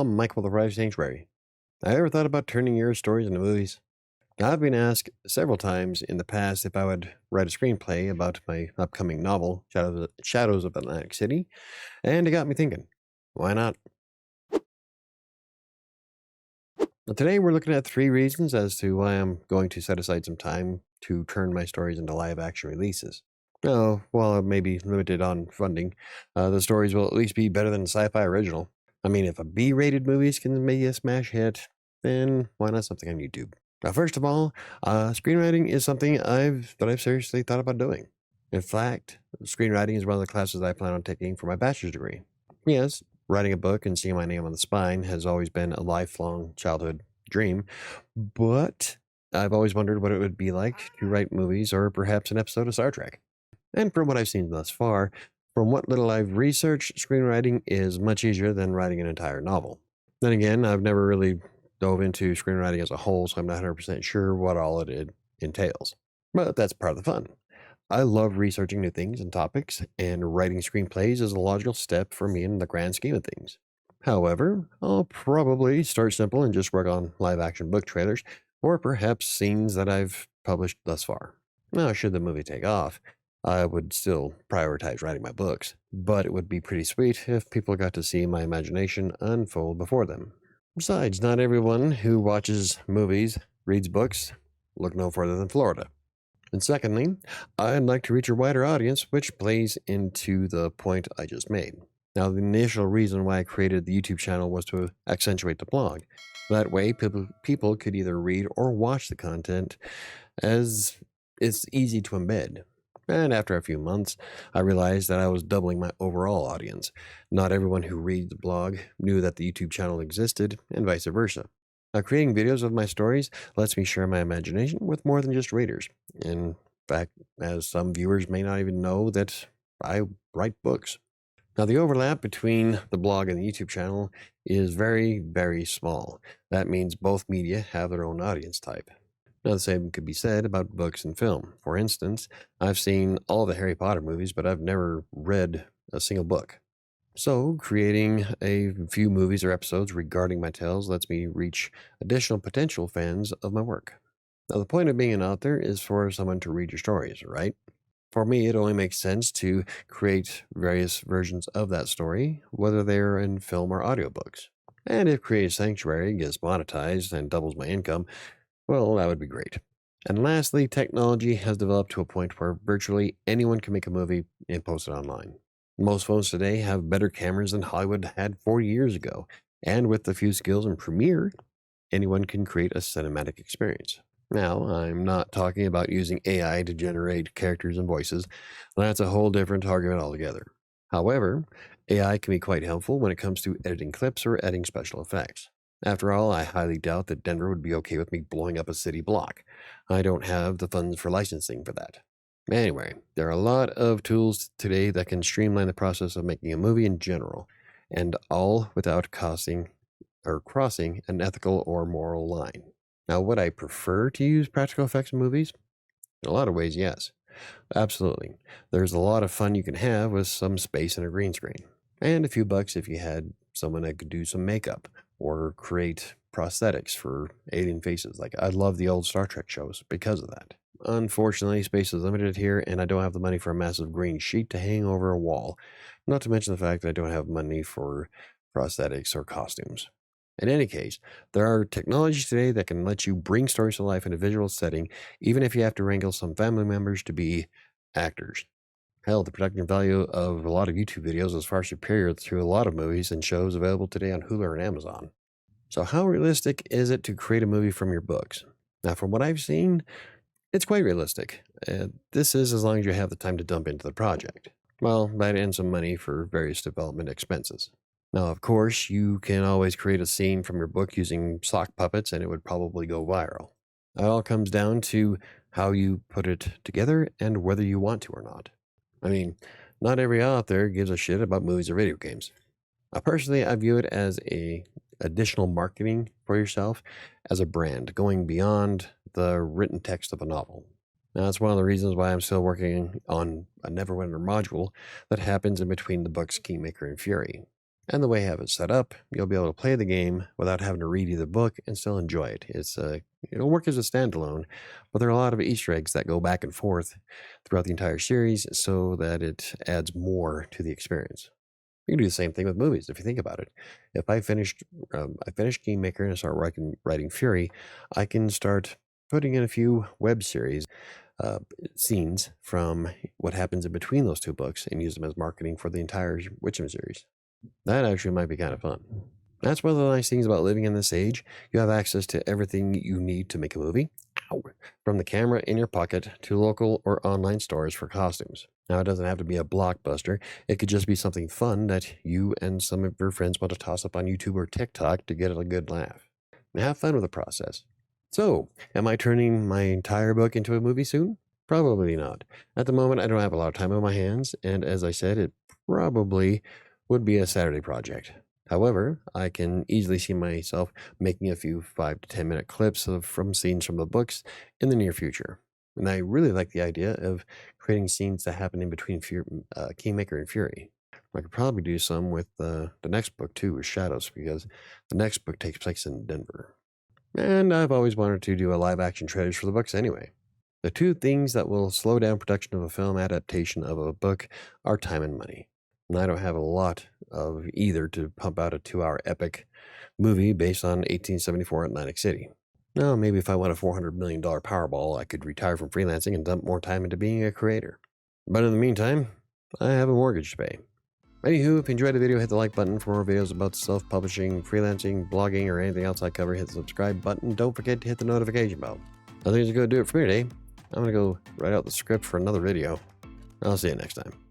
I'm Michael with the WriterSanctuary. I ever thought about turning your stories into movies? I've been asked several times in the past if I would write a screenplay about my upcoming novel, Shadows of Atlantic City, and it got me thinking, why not? Well, today we're looking at 3 reasons as to why I'm going to set aside some time to turn my stories into live action releases. Oh, while it may be limited on funding, the stories will at least be better than a sci-fi original. I mean, if a B-rated movies can be a smash hit, then why not something on YouTube? Now, first of all, screenwriting is something I've seriously thought about doing. In fact, screenwriting is one of the classes I plan on taking for my bachelor's degree. Yes, writing a book and seeing my name on the spine has always been a lifelong childhood dream, but I've always wondered what it would be like to write movies or perhaps an episode of Star Trek. And from what I've seen thus far, from what little I've researched, screenwriting is much easier than writing an entire novel. Then again, I've never really dove into screenwriting as a whole, so I'm not 100% sure what all it entails. But that's part of the fun. I love researching new things and topics, and writing screenplays is a logical step for me in the grand scheme of things. However, I'll probably start simple and just work on live action book trailers, or perhaps scenes that I've published thus far. Now, should the movie take off, I would still prioritize writing my books, but it would be pretty sweet if people got to see my imagination unfold before them. Besides, not everyone who watches movies reads books. Look no further than Florida. And secondly, I'd like to reach a wider audience, which plays into the point I just made. Now, the initial reason why I created the YouTube channel was to accentuate the blog. That way, people could either read or watch the content, as it's easy to embed. And after a few months, I realized that I was doubling my overall audience. Not everyone who reads the blog knew that the YouTube channel existed, and vice versa. Now, creating videos of my stories lets me share my imagination with more than just readers. In fact, as some viewers may not even know that I write books. Now, the overlap between the blog and the YouTube channel is very, very small. That means both media have their own audience type. Now, the same could be said about books and film. For instance, I've seen all the Harry Potter movies, but I've never read a single book. So, creating a few movies or episodes regarding my tales lets me reach additional potential fans of my work. Now, the point of being an author is for someone to read your stories, right? For me, it only makes sense to create various versions of that story, whether they're in film or audiobooks. And if Creative Sanctuary gets monetized and doubles my income, well, that would be great. And lastly, technology has developed to a point where virtually anyone can make a movie and post it online. Most phones today have better cameras than Hollywood had 40 years ago, and with a few skills in Premiere, anyone can create a cinematic experience. Now, I'm not talking about using AI to generate characters and voices. That's a whole different argument altogether. However, AI can be quite helpful when it comes to editing clips or adding special effects. After all, I highly doubt that Denver would be okay with me blowing up a city block. I don't have the funds for licensing for that. Anyway, there are a lot of tools today that can streamline the process of making a movie in general, and all without crossing an ethical or moral line. Now, would I prefer to use practical effects in movies? In a lot of ways, yes. Absolutely. There's a lot of fun you can have with some space and a green screen. And a few bucks if you had someone that could do some makeup or create prosthetics for alien faces. Like, I love the old Star Trek shows because of that. Unfortunately, space is limited here, and I don't have the money for a massive green sheet to hang over a wall. Not to mention the fact that I don't have money for prosthetics or costumes. In any case, there are technologies today that can let you bring stories to life in a visual setting, even if you have to wrangle some family members to be actors. Hell, the production value of a lot of YouTube videos is far superior to a lot of movies and shows available today on Hulu and Amazon. So how realistic is it to create a movie from your books? Now, from what I've seen, it's quite realistic. This is as long as you have the time to dump into the project. Well, that and some money for various development expenses. Now, of course, you can always create a scene from your book using sock puppets and it would probably go viral. It all comes down to how you put it together and whether you want to or not. I mean, not every author gives a shit about movies or video games. Personally, I view it as additional marketing for yourself as a brand, going beyond the written text of a novel. Now, that's one of the reasons why I'm still working on a Neverwinter module that happens in between the books Kingmaker and Fury. And the way I have it set up, you'll be able to play the game without having to read either book and still enjoy it. It'll work as a standalone, but there are a lot of Easter eggs that go back and forth throughout the entire series so that it adds more to the experience. You can do the same thing with movies if you think about it. If I finished Kingmaker and I start writing Fury, I can start putting in a few web series uh, scenes from what happens in between those two books and use them as marketing for the entire Witchem series. That actually might be kind of fun. That's one of the nice things about living in this age. You have access to everything you need to make a movie. Ow. From the camera in your pocket to local or online stores for costumes. Now, it doesn't have to be a blockbuster. It could just be something fun that you and some of your friends want to toss up on YouTube or TikTok to get a good laugh. And have fun with the process. So, am I turning my entire book into a movie soon? Probably not. At the moment, I don't have a lot of time on my hands, and as I said, it probably would be a Saturday project. However, I can easily see myself making a few 5 to 10 minute clips from scenes from the books in the near future. And I really like the idea of creating scenes that happen in between Kingmaker and Fury. I could probably do some with the next book too, with Shadows, because the next book takes place in Denver. And I've always wanted to do a live action trailers for the books anyway. The two things that will slow down production of a film adaptation of a book are time and money. And I don't have a lot of either to pump out a 2-hour epic movie based on 1874 Atlantic City. Now, maybe if I won a $400 million Powerball, I could retire from freelancing and dump more time into being a creator. But in the meantime, I have a mortgage to pay. Anywho, if you enjoyed the video, hit the like button. For more videos about self-publishing, freelancing, blogging, or anything else I cover, hit the subscribe button. Don't forget to hit the notification bell. I think it's going to do it for me today. I'm going to go write out the script for another video. I'll see you next time.